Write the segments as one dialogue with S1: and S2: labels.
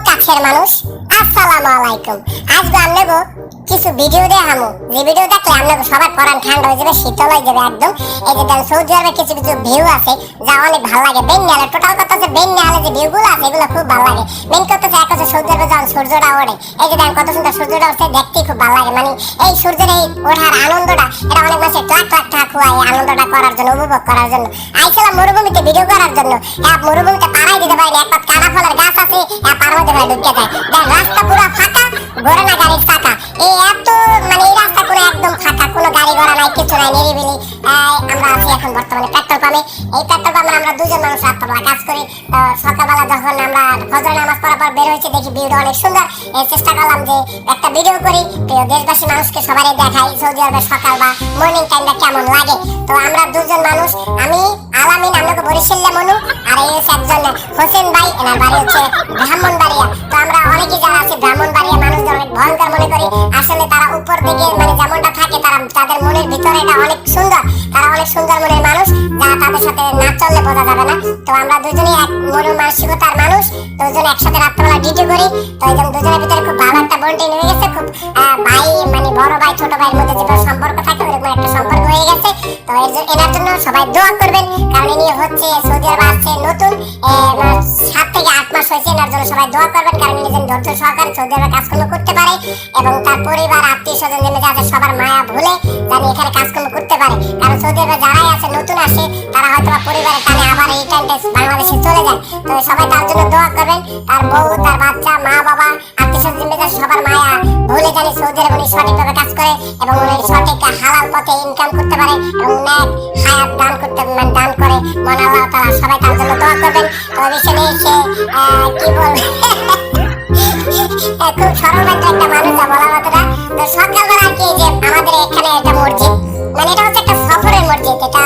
S1: কাছের মানুষ আসসালামু আলাইকুম। আজকে আমনেগো কিছু ভিডিও দেখামু, যে ভিডিও দেখলে আমনেগো সবার পরান ঠান্ডা হয়ে যাবে, শীতল হয়ে যাবে একদম। এই যে দেন সৌদি আরবে কিছু কিছু ভিউ আছে যা অনেক ভালো লাগে। বেন্যালে টোটাল কথা হচ্ছে বেন্যালে যে ভিউগুলো আছে এগুলো খুব ভালো লাগে। মেন কথা হচ্ছে এক হচ্ছে সৌদি আরবে যখন সূর্যটা ওঠে, এই যে দেন কত সুন্দর সূর্যটা উঠছে, দেখতে খুব ভালো লাগে। মানে এই সূর্যের এই ওঠার আনন্দটা এটা অনেক মানুষের লাখ লাখ টাকা খোয়ায় এই আনন্দটা করার জন্য, উপভোগ করার জন্য। আইছিলাম মরুভূমিতে ভিডিও করার জন্য, মরুভূমিতে পাড়াই দিতে পারিনি, একটা কাটা ফলের গাছ আছে পার মধ্যে ঢুকে যায়। দেখ রাস্তা পুরো ফাঁকা, ঘোরে না গাড়ির চাকা। এই এত মানে এই রাস্তা পুরো একদম ফাঁকা, কোনো গাড়ি ঘোড়া নাই, কিছু নাই, নিরিবিলি। আমরা আছি এখন বর্তমানে পেট্রোল পাম্পে। এই পেট্রোল পাম্পে আমরা দুজন মানুষ রাত্রবেলা কাজ করি। সকালবেলা যখন আমরা ফজর নামাজ পড়ার পর বের হয়েছি, দেখি ভিডিওটা অনেক সুন্দর। চেষ্টা করলাম যে একটা ভিডিও করি, প্রিয় দেশবাসী মানুষকে সবাই দেখাই সৌদি আরবের সকাল বা মর্নিং টাইমটা কেমন লাগে। তো আমরা দুজন মানুষ, আমি আলামিন, আপনাকে বরিশালে মনু, আর এই হচ্ছে একজন হোসেন ভাই, এনার বাড়ি হচ্ছে ব্রাহ্মণবাড়িয়া। তো আমরা অনেকেই যারা আছে ব্রাহ্মণবাড়িয়া মানুষদের অনেক ভয়ঙ্কর মনে করি, আসলে তারা উপর দিকে মানে যেমনটা থাকে তাদের মনের ভিতরে এটা অনেক সুন্দর, তারা অনেক সুন্দর মনের মানুষ, যারা তাদের সাথে না চললে বোঝা যাবে না। তো আমরা দুজনেই এক মনের মানসিকতার মানুষ, দুজন একসাথে রাত্রেবেলা ডিউটি করি। তো এই দুজনের ভিতরে খুব ভালো একটা বন্ডিং হয়ে গেছে, খুব ভাই মানে বড় ভাই ছোট ভাইয়ের মধ্যে যেটা সম্পর্ক থাকে ওরকম একটা সম্পর্ক হয়ে গেছে। তো এনার জন্য সবাই দোয়া করবেন, কারণ ইনি হচ্ছে সৌদি আরবে আসছে নতুন, 7 থেকে 8 মাস হয়েছে। এনার জন্য সবাই দোয়া করবেন, কারণ ইনি যেন ধৈর্য সহকারে সৌদি আরবে কাজকর্ম করতে পারে এবং তার পরিবার আত্মীয় স্বজন জেনে যাতে সবার মায়া ভুলে জানি এখানে কাজকর্ম করতে পারে। কারণ সৌদি আরবে যারাই আছে নতুন আসে তারা হয়তো পরিবারের টানে আবার এই টাইমটা বাংলাদেশে চলে যায়। তো সবাই তার জন্য দোয়া করবেন, তার বউ, তার বাচ্চা, মা বাবা, আত্মীয় স্বজন জেনে যাতে সবার মায়া ভুলে জানি সৌদি আরবে উনি সঠিকভাবে কাজ করে এবং উনি সঠিক হালাল পথে ইনকাম করতে পারে এবং নেক হায়াত দান করতে দান করে মন আল্লাহ তাআলা। সবাই তার জন্য দোয়া করবেন। তো বিষয়ে সে কি বলবে খুব সরলমাত্র একটা মানুষ, যা বলার মতো না। তো সকালবেলা কি যে আমাদের এখানে একটা মসজিদ, মানে এটা হচ্ছে একটা সফরের মসজিদ, এটা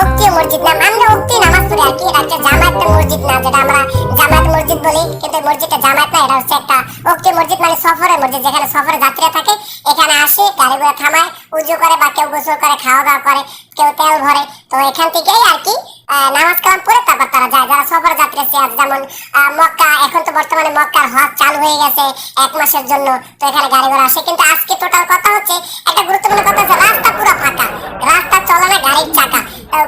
S1: ওক্তি মসজিদ না, আমরা ওক্তি নামাজ পড়ি আর কি। এটা হচ্ছে জামায়াতের মসজিদ না, যেটা আমরা জামায়াত মসজিদ বলি, কিন্তু মসজিদটা জামায়াত না, এটা হচ্ছে একটা ওক্তি মসজিদ, মানে সফরের মসজিদ, যেখানে সফরে যাত্রীরা থাকে, এখানে আসে গাড়িগুলো থামায়, উজু করে বা কেউ গোসল করে, খাওয়া দাওয়া করে, কেউ তেল ভরে। তো এখান থেকেই আর কি নামাজ কালাম পড়ে তারপর তারা যায়, যারা সফর যাত্রী আছে। যেমন মক্কা, এখন তো বর্তমানে মক্কার হজ চালু হয়ে গেছে 1 মাসের জন্য, তো এখানে গাড়ি ঘোড়া আসে। কিন্তু আজকে টোটাল কথা হচ্ছে একটা গুরুত্বপূর্ণ কথা হচ্ছে রাস্তা পুরো ফাঁকা, রাস্তা চলে না গাড়ির চাকা,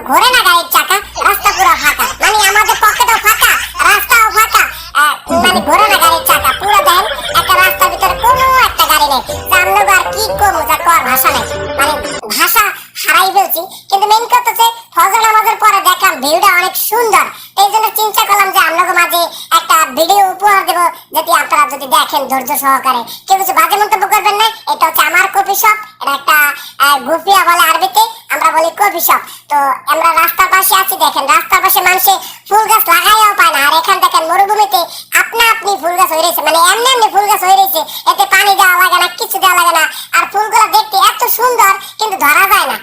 S1: ঘোরে না গাড়ির চাকা, রাস্তা পুরো ফাঁকা। মানে আমাদের পকেটও ফাঁকা, রাস্তাও ফাঁকা, মানে ঘোরে না গাড়ির চাকা পুরো। দেন একটা রাস্তার ভিতরে কোনো একটা গাড়ি নেই। আমরা আর কি করবো, যা কর ভাষা নেই, মানে ভাষা হারাই ফেলছি। কিন্তু মেইন কথা হচ্ছে ফজর নামাজের পরে দেখলাম ভিউটা অনেক সুন্দর, এই জন্য চিন্তা করলাম যে আপনাদের মাঝে একটা ভিডিও উপহার দেবো, যদি আপনারা যদি দেখেন ধৈর্য সহকারে। কেউ কিছু বাজে মন্তব্য করবেন না। এটা হচ্ছে আমার কফি শপ, এটা একটা গুফিয়া বলে আরবিতে, আমরা বলি কফি শপ। তো আমরা রাস্তার পাশে আছি, দেখেন রাস্তার পাশে মানুষে ফুল গাছ লাগাইও পায় না, আর এখানে দেখেন মরুভূমিতে আপনা আপনি ফুল গাছ হয়ে রয়েছে, মানে এমনি এমনি ফুল গাছ হয়ে রয়েছে, এতে পানি দেওয়া লাগে না, কিছু দেওয়া লাগে না। আর ফুলগুলো দেখতে এত সুন্দর কিন্তু ধরা যায় না,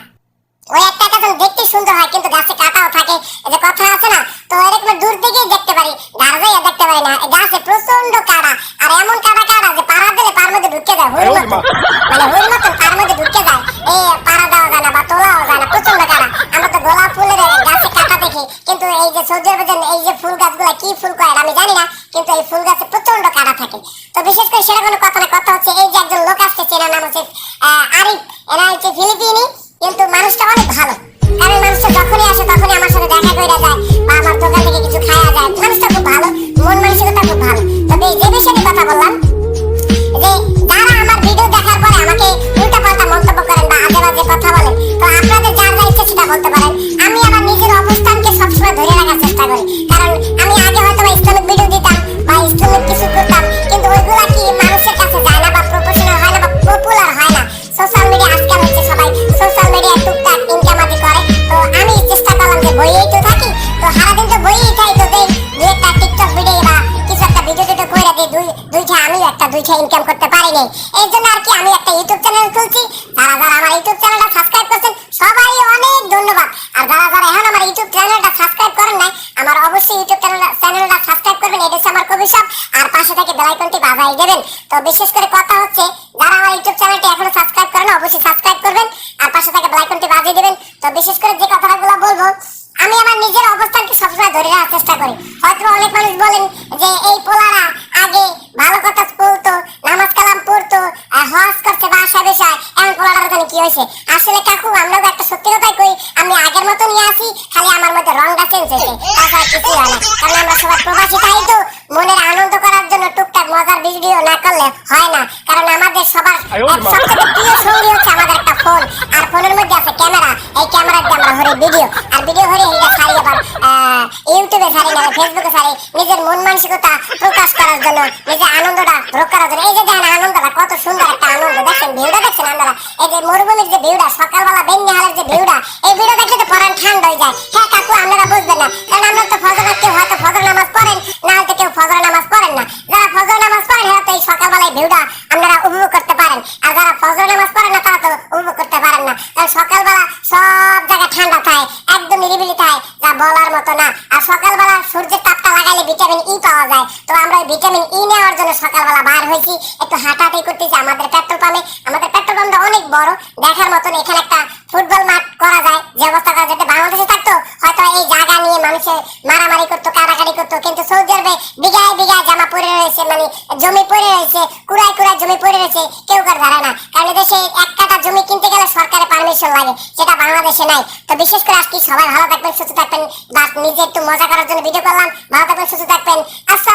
S1: ওই একটা গাছ দেখতে সুন্দর হয় কিন্তু গাছে কাটাও থাকে, এই যে কথা আছে না। তো এরকম দূর থেকেই দেখতে পারি, ধার যাইয়া দেখতে পারি না। গাছে প্রচন্ড কাটা, আর এমন কাটা যে পাড়া দিলে পার মধ্যে ঢুকে যায়, হুড় মতন, মানে হুড় মতন পার মধ্যে ঢুকে যায়। এই পাড়া দেওয়া যায় না বা তোলাও যায় না, প্রচন্ড কাটা। আমরা তো গোলাপ ফুলের গাছে কাটা দেখি, কিন্তু এই যে সৌদি আরবে এই যে ফুল গাছগুলো কি ফুল কয় আমি জানি না, কিন্তু এই ফুল গাছে প্রচন্ড কাটা থাকে। তো বিশেষ করে সেটা কোনো কথা না, কথা হচ্ছে এই যে একজন লোক আসছে, চেনার নাম হচ্ছে আরিফ, এরা হচ্ছে ফিলিপিনি, কিন্তু মানুষটা অনেক ভালো। কারণ মানুষটা যখনই আসে তখনই আমার সাথে দেখা করে যায় বা আমার দোকান থেকে কিছু খাওয়া যায়। মানুষটা খুব ভালো, মন মানসিকতা খুব ভালো। তবে যে বিষয়ে কথা বললাম, যে যারা আমার ভিডিও দেখার পরে আমাকে উল্টা পাল্টা মন্তব্য করেন বা আজে বাজে কথা বলেন, তো আপনাদের যার যা ইচ্ছে সেটা বলতে পারেন। আমি আমার নিজের অবস্থানকে সবসময় ধরে রাখার চেষ্টা করি, কারণ আমি আগে হয়তো ইসলামিক ভিডিও দিতাম বা ইসলামিক কিছু করতাম, কিন্তু ওইগুলা কি মানুষের কাছে যায় না বা প্রফেশনাল হয় না বা পপুলার হয় না। সোশ্যাল মিডিয়া আজকাল হচ্ছে সবাই সোশ্যাল মিডিয়া টুকটাক ইনকাম আদি করে। তো আমি চেষ্টা করলাম যে বইয়েই তো থাকি, তো সারাদিন তো বইয়েই থাকি, তো দুই একটা টিকটক ভিডিও বা কিছু একটা ভিডিও টিডিও করে দিই, দুইটা আমিও একটা দুইটা ইনকাম করতে পারিনি। এই জন্য আর কি আমি একটা ইউটিউব চ্যানেল খুলছি। যারা যারা আমার ইউটিউব চ্যানেলটা সাবস্ক্রাইব করছেন সবাই অনেক ধন্যবাদ। আর যারা যারা এখন আমার ইউটিউব চ্যানেলটা সাবস্ক্রাইব করেন নাই, আমার অবশ্যই ইউটিউব চ্যানেলটা সাবস্ক্রাইব করবেন, এটা হচ্ছে আমার কফি শপ, আর পাশে থেকে বেল আইকনটি বাজাই দেবেন। তো বিশেষ করে কথা হচ্ছে যারা আমার ইউটিউব চ্যানেলটি এখনো সাবস্ক্রাইব করেন অবশ্যই সাবস্ক্রাইব করবেন আর পাশে থেকে বেল আইকনটি বাজিয়ে দিবেন। তো বিশেষ করে যে কথাগুলো বলবো, আমি আমার নিজের অবস্থানকে সবসময় ধরে রাখার চেষ্টা করি। হয়তো অনেক মানুষ বলেন যে এই পোলারা আগে হয়েছে। আসলে কাকু আমরা একটা সত্যি কথাই কই, আমি আগের মতো নিয়ে আসি, খালি আমার মধ্যে রংটা চেঞ্জ হয়েছে, তাছাড়া কিছু হয় না। কারণ আমরা সবাই প্রবাসী, তাই তো মনের আনন্দ করার জন্য টুকটাক মজার ভিডিও না করলে হয় না। কারণ আমাদের সবার সবথেকে প্রিয় সঙ্গী হচ্ছে আমাদের একটা ফোন, আর ফোনের মধ্যে আছে ক্যামেরা। এই ক্যামেরা দিয়ে আমরা হরি ভিডিও, আর ভিডিও হরি এটা ছাড়ি আবার ইউটিউবে ছাড়ি না ফেসবুকে ছাড়ি, নিজের মন মানসিকতা প্রকাশ করার জন্য, নিজের আনন্দটা ভোগ করার জন্য। এই যে দেখেন আনন্দটা কত সুন্দর একটা আনন্দ, দেখেন ভিউটা দেখছেন আপনারা, এই যে মরুভূমির যে ভিউটা, সকালবেলা বেঙ্গিহালের যে ভিউটা, এই ভিউটা দেখলে তো পরান ঠান্ডা হয়ে যায়। হ্যাঁ কাকু আপনারা বুঝবেন না, কারণ আমরা তো ফজর, কেউ হয়তো ফজর নামাজ পড়েন, না হয়তো কেউ ফজর নামাজ পড়েন না। যারা ফজর নামাজ পড়েন হয়তো এই সকালবেলায় ভিউটা আপনারা উপভোগ করতে পারেন, আর যারা ফজর নামাজ পড়েন না তারা তো উপভোগ করতে পারেন না। কারণ সকালবেলা সব জায়গায় ঠান্ডা থাকে, একদম নিরিবিলি থাকে, যা বলার মতো না। আর সকালবেলা সূর্যের তাপটা লাগাইলে ভিটামিন ই পাওয়া যায়, তো আমরা ওই ভিটামিন ই নেওয়ার জন্য সকালবেলা বার হয়েছি, একটু হাঁটাহাঁটি করতেছি আমাদের পেট্রোল পাম্পে। আমাদের পেট্রোল পাম্পটা অনেক বড়, দেখার মতন। এখানে একটা ফুটবল মাঠ করা যায়, যে অবস্থা করা যেতে বাংলাদেশে থাকতো হয়তো এই জায়গা নিয়ে মানুষে মারামারি করতো, কাটাকাটি করতো, কিন্তু সৌদি আরবে বিঘায় বিঘায় জামা পড়ে রয়েছে, মানে জমি পড়ে রয়েছে, কুড়ায় কুড়ায় জমি পড়ে রয়েছে, কেউ কার ধারে না। কারণ দেশে এক কাঠা জমি কিনতে গেলে সরকারের পারমিশন লাগে, সেটা বাংলাদেশে নাই। তো বিশেষ করে আজকে সবাই ভালো থাকবেন, সুস্থ থাকবেন। বাস নিজে একটু মজা করার জন্য ভিডিও করলাম। ভালো থাকবেন, সুস্থ থাকবেন। আসসালাম।